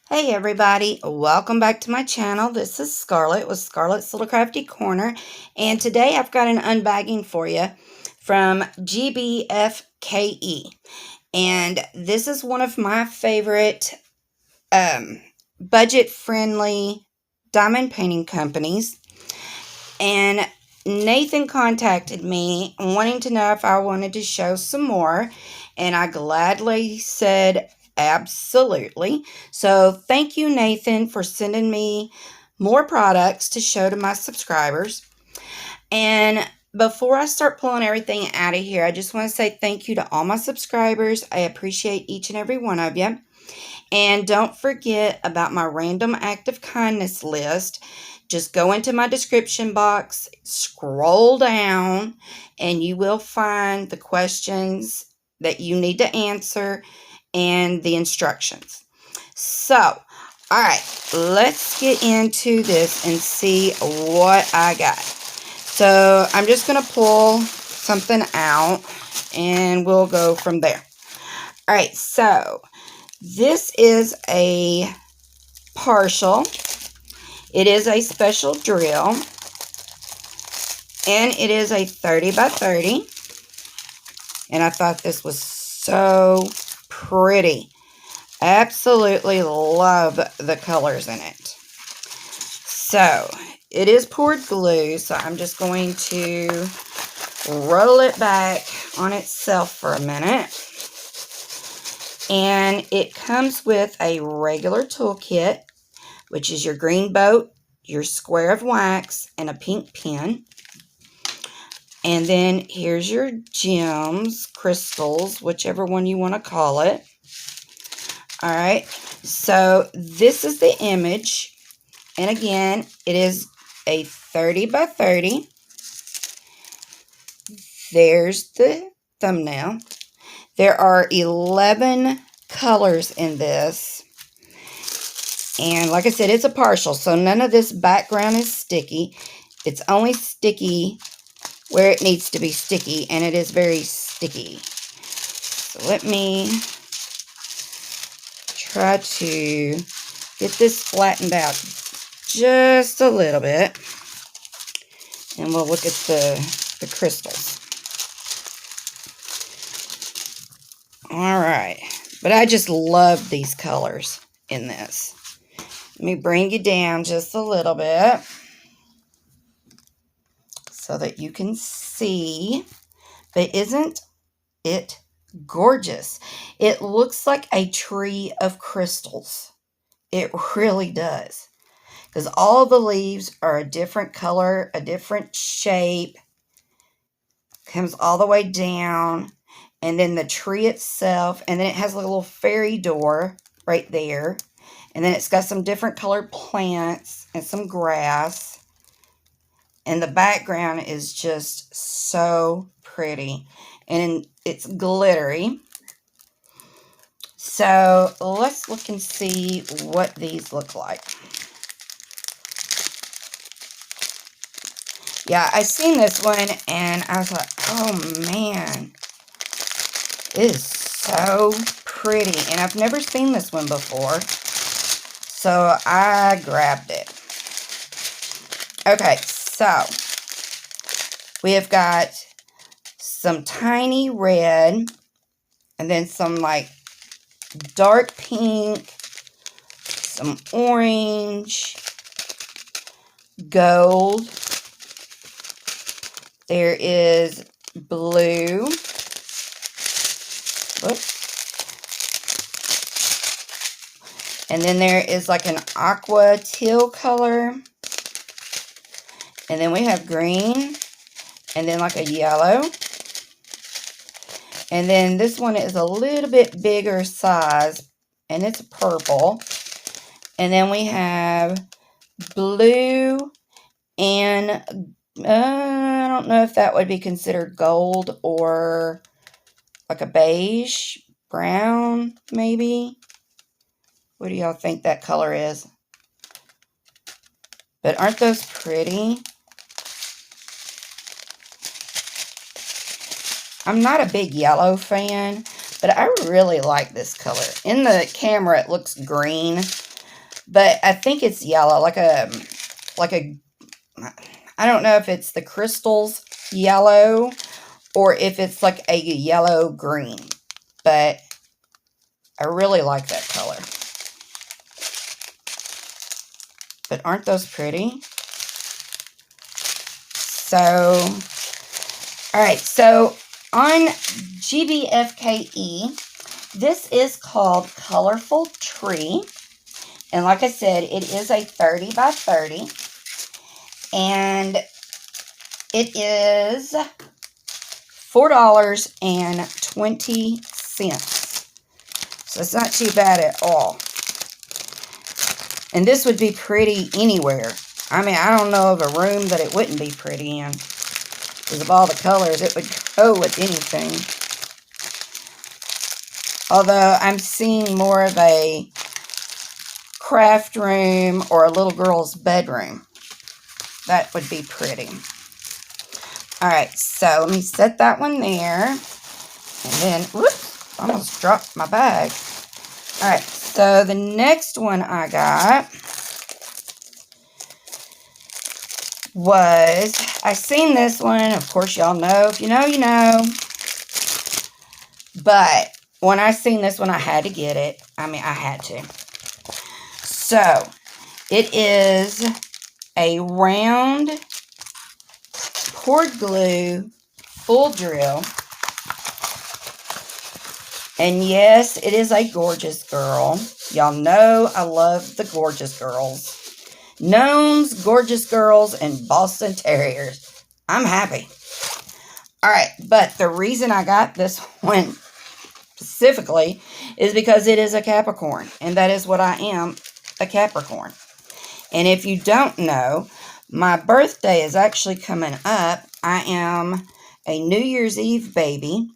Hey everybody, welcome back to my channel. This is Scarlett with Scarlett's Little Crafty Corner, and today I've got an unbagging for you from GBFKE, and this is one of my favorite budget-friendly diamond painting companies, and Nathan contacted me wanting to know if I wanted to show some more, and I gladly said absolutely. So thank you, Nathan, for sending me more products to show to my subscribers. And before I start pulling everything out of here, I just want to say thank you to all my subscribers. I appreciate each and every one of you. And don't forget about my random act of kindness list. Just go into my description box, scroll down, and you will find the questions that you need to answer and the instructions. So, all right, let's get into this and see what I got. So, I'm just going to pull something out and we'll go from there. All right, so this is a partial. It is a special drill, and it is a 30 by 30, and I thought this was so pretty. Absolutely love the colors in it. So, it is poured glue, so I'm just going to roll it back on itself for a minute. And it comes with a regular toolkit, which is your green boat, your square of wax, and a pink pen. And then here's your gems, crystals, whichever one you want to call it. All right, so this is the image. And again, it is a 30 by 30. There's the thumbnail. There are 11 colors in this. And like I said, it's a partial, so none of this background is sticky. It's only sticky where it needs to be sticky, and it is very sticky. So let me try to get this flattened out just a little bit. And we'll look at the crystals. All right. But I just love these colors in this. Let me bring you down just a little bit so that you can see. But isn't it gorgeous? It looks like a tree of crystals. It really does. Because all the leaves are a different color, a different shape. Comes all the way down. And then the tree itself. And then it has a little fairy door right there. And then it's got some different colored plants and some grass. And the background is just so pretty. And it's glittery. So let's look and see what these look like. Yeah, I seen this one and I was like, oh man. It is so pretty. And I've never seen this one before. So I grabbed it. Okay, so we have got some tiny red and then some like dark pink, some orange, gold. There is blue. Whoops. And then there is like an aqua teal color. And then we have green. And then like a yellow. And then this one is a little bit bigger size. And it's purple. And then we have blue and I don't know if that would be considered gold or like a beige, brown maybe. What do y'all think that color is? But aren't those pretty? I'm not a big yellow fan, but I really like this color. In the camera, it looks green, but I think it's yellow, like a, I don't know if it's the crystals yellow or if it's like a yellow green, but I really like that color. But aren't those pretty? So, all right, so on GBFKE, this is called Colorful Tree. And like I said, it is a 30 by 30. And it is $4.20. So it's not too bad at all. And this would be pretty anywhere. I mean, I don't know of a room that it wouldn't be pretty in. Because of all the colors, it would go with anything. Although I'm seeing more of a craft room or a little girl's bedroom. That would be pretty. Alright, so let me set that one there. And then, whoops, almost dropped my bag. Alright, so the next one I got was, I seen this one. Of course, y'all know. If you know, you know. But when I seen this one, I had to get it. I mean, I had to. So, it is a round poured glue full drill. And yes, it is a gorgeous girl. Y'all know I love the gorgeous girls. Gnomes, gorgeous girls, and Boston Terriers. I'm happy. Alright, but the reason I got this one specifically is because it is a Capricorn. And that is what I am, a Capricorn. And if you don't know, my birthday is actually coming up. I am a New Year's Eve baby.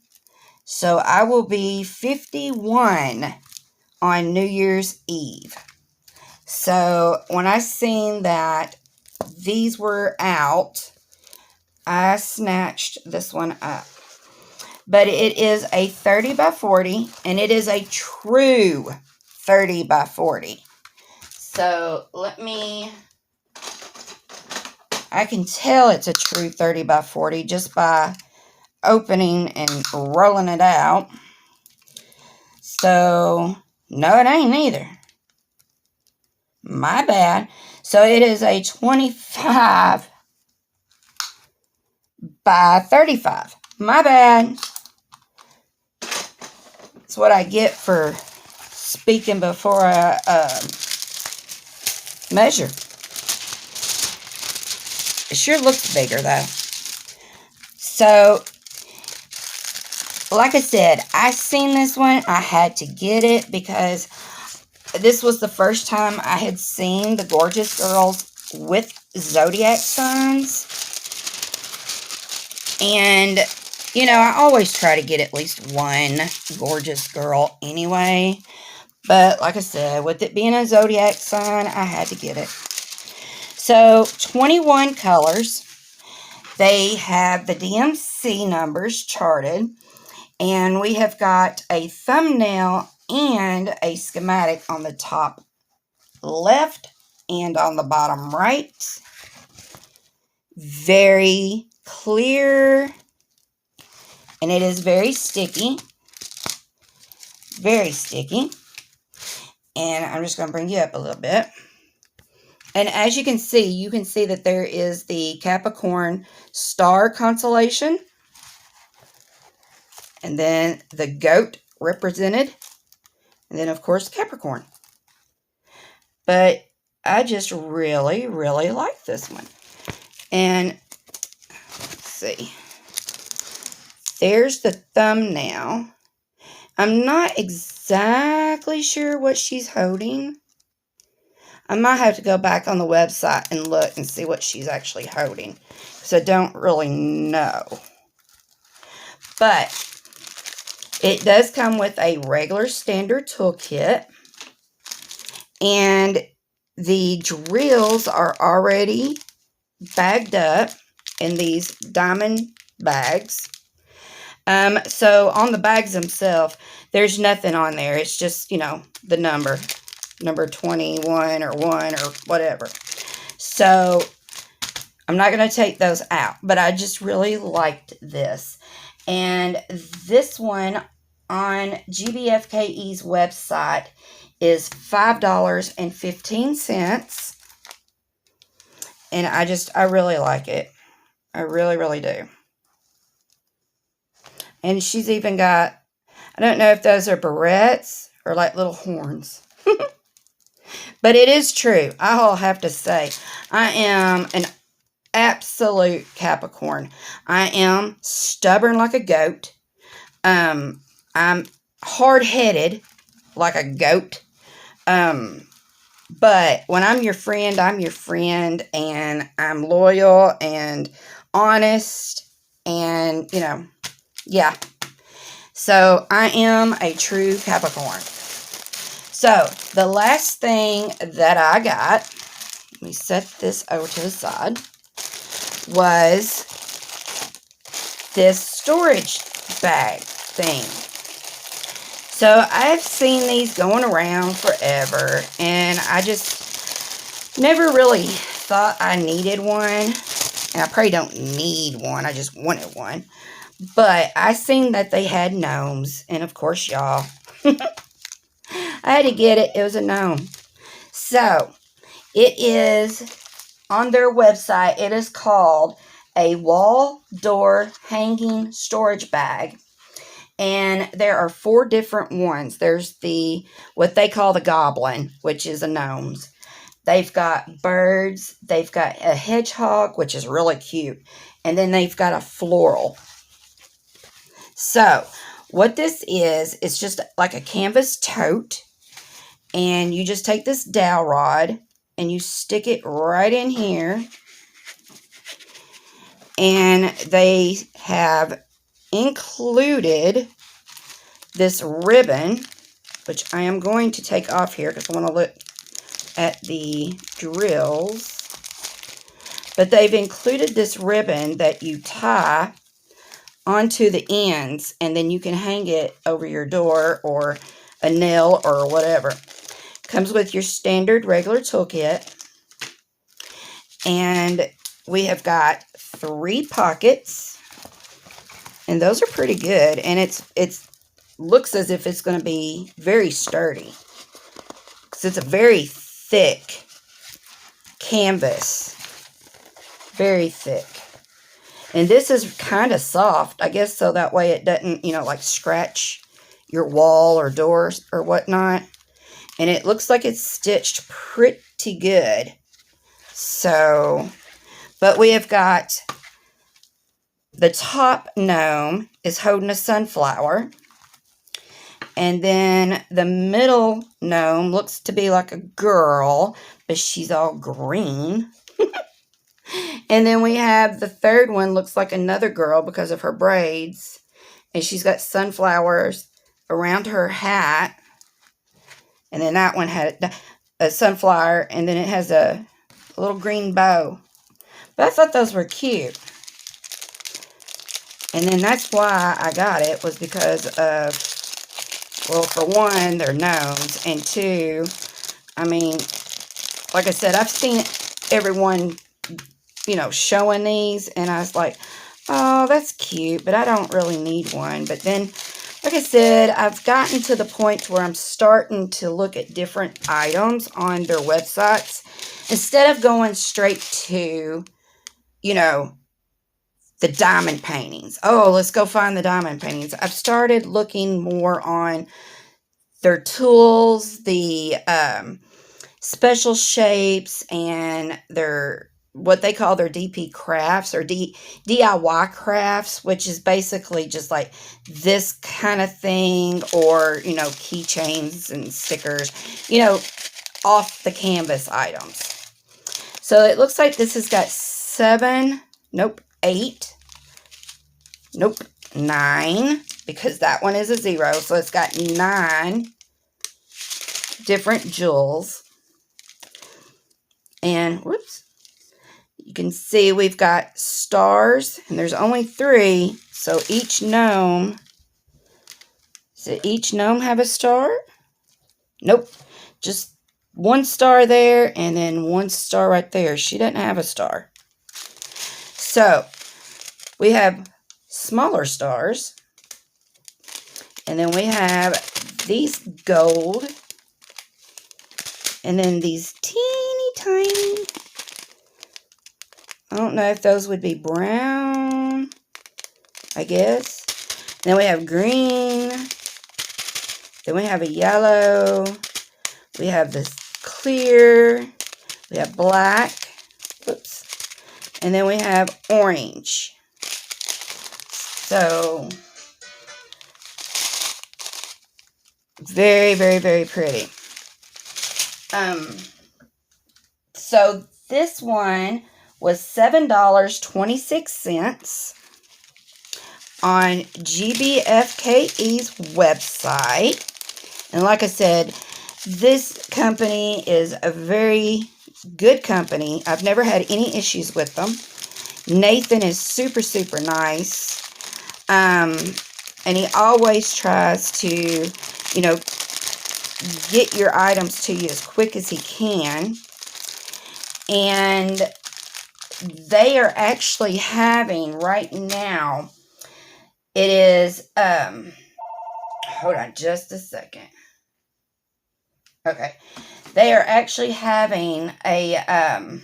So I will be 51 on New Year's Eve. So when I seen that these were out, I snatched this one up. But it is a 30 by 40, and it is a true 30 by 40. So let me, I can tell it's a true 30 by 40 just by opening and rolling it out. So, no, it ain't either. My bad. So it is a 25 by 35. My bad. That's what I get for speaking before I measure. It sure looks bigger though. So, like I said, I seen this one. I had to get it because this was the first time I had seen the gorgeous girls with zodiac signs. And, you know, I always try to get at least one gorgeous girl anyway. But, like I said, with it being a zodiac sign, I had to get it. So, 21 colors. They have the DMC numbers charted. And we have got a thumbnail and a schematic on the top left and on the bottom right. Very clear. And it is very sticky. Very sticky. And I'm just going to bring you up a little bit. And as you can see that there is the Capricorn star constellation. And then the goat represented. And then, of course, Capricorn. But I just really, really like this one. And, let's see. There's the thumbnail. I'm not exactly sure what she's holding. I might have to go back on the website and look and see what she's actually holding. Because I don't really know. But it does come with a regular standard toolkit. And the drills are already bagged up in these diamond bags. So on the bags themselves, there's nothing on there. It's just, you know, the number. number 21 or 1 or whatever. So I'm not going to take those out, but I just really liked this. And this one on GBFKE's website is $5.15. And I really like it. I really, really do. And she's even got, I don't know if those are barrettes or like little horns. But it is true. I'll have to say, I am an absolute Capricorn. I am stubborn like a goat. I'm hard-headed like a goat. But when I'm your friend, and I'm loyal and honest and, you know, yeah. So I am a true Capricorn. So the last thing that I got, let me set this over to the side, was this storage bag thing. So I've seen these going around forever, and I just never really thought I needed one. And I probably don't need one, I just wanted one. But I seen that they had gnomes, and of course, y'all, I had to get it. It was a gnome. So it is on their website. It is called a wall door hanging storage bag. And there are 4 different ones. There's what they call the Goblin, which is a gnomes. They've got birds. They've got a hedgehog, which is really cute. And then they've got a floral. So what this is, it's just like a canvas tote. And you just take this dowel rod and you stick it right in here. And they have included this ribbon, which I am going to take off here because I want to look at the drills. But they've included this ribbon that you tie onto the ends, and then you can hang it over your door or a nail or whatever. Comes with your standard regular toolkit. And we have got 3 pockets. And those are pretty good. And it looks as if it's going to be very sturdy. Because it's a very thick canvas. Very thick. And this is kind of soft, I guess, so that way it doesn't, you know, like scratch your wall or doors or whatnot. And it looks like it's stitched pretty good. So, but we have got the top gnome is holding a sunflower. And then the middle gnome looks to be like a girl, but she's all green. And then we have the third one looks like another girl because of her braids. And she's got sunflowers around her hat. And then that one had a sunflower, and then it has a little green bow. But I thought those were cute. And then that's why I got it, was because of, well, for one, they're gnomes. And 2, I mean, like I said, I've seen everyone, you know, showing these. And I was like, oh, that's cute, but I don't really need one. But then, like I said, I've gotten to the point where I'm starting to look at different items on their websites. Instead of going straight to, you know, the diamond paintings. Oh, let's go find the diamond paintings. I've started looking more on their tools, the special shapes, and their, what they call their DP crafts or DIY crafts, which is basically just like this kind of thing, or, you know, keychains and stickers, you know, off the canvas items. So it looks like this has got 7, nope, 8, nope, 9, because that one is a 0. So it's got 9 different jewels. And, whoops, you can see we've got stars, and there's only 3. So each gnome, does each gnome have a star? Nope, just 1 star there, and then 1 star right there. She doesn't have a star. So, we have smaller stars. And then we have these gold. And then these teeny tiny, I don't know if those would be brown, I guess. Then we have green. Then we have a yellow. We have this clear. We have black. Oops. And then we have orange. So, very, very, very pretty. So this one was $7.26 on GBFKE's website. And like I said, this company is a very good company. I've never had any issues with them. Nathan is super, super nice. And he always tries to, you know, get your items to you as quick as he can. And they are actually having right now, it is, hold on just a second. Okay. They are actually having a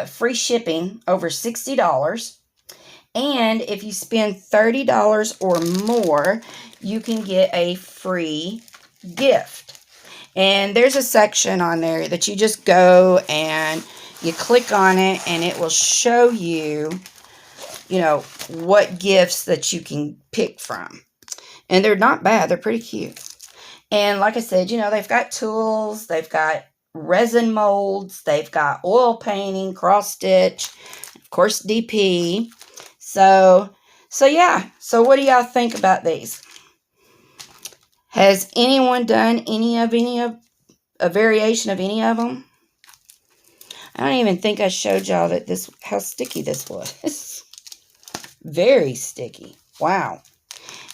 free shipping over $60. And if you spend $30 or more, you can get a free gift. And there's a section on there that you just go and you click on it, and it will show you, you know, what gifts that you can pick from. And they're not bad. They're pretty cute. And like I said, you know, they've got tools. They've got resin molds. They've got oil painting, cross stitch, of course, DP. So yeah. So what do y'all think about these? Has anyone done any of a variation of any of them? I don't even think I showed y'all that how sticky this was. Very sticky. Wow.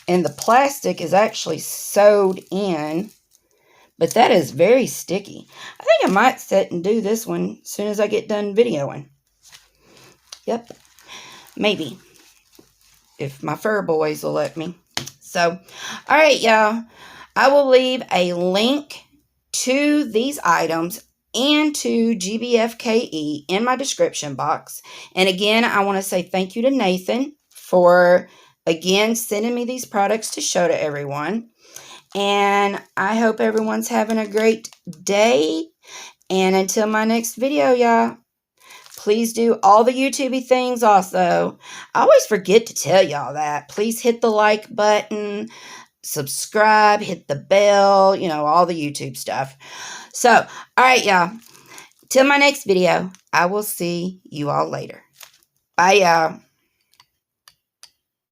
And the plastic is actually sewed in, but that is very sticky. I think I might sit and do this one as soon as I get done videoing. Yep. Maybe. If my fur boys will let me. So, all right, y'all. I will leave a link to these items and to GBFKE in my description box. And again, I want to say thank you to Nathan for, again, sending me these products to show to everyone. And I hope everyone's having a great day. And until my next video, y'all, please do all the YouTube-y things also. I always forget to tell y'all that. Please hit the like button, subscribe, hit the bell, you know, all the YouTube stuff. So, all right, y'all. Till my next video, I will see you all later. Bye, y'all.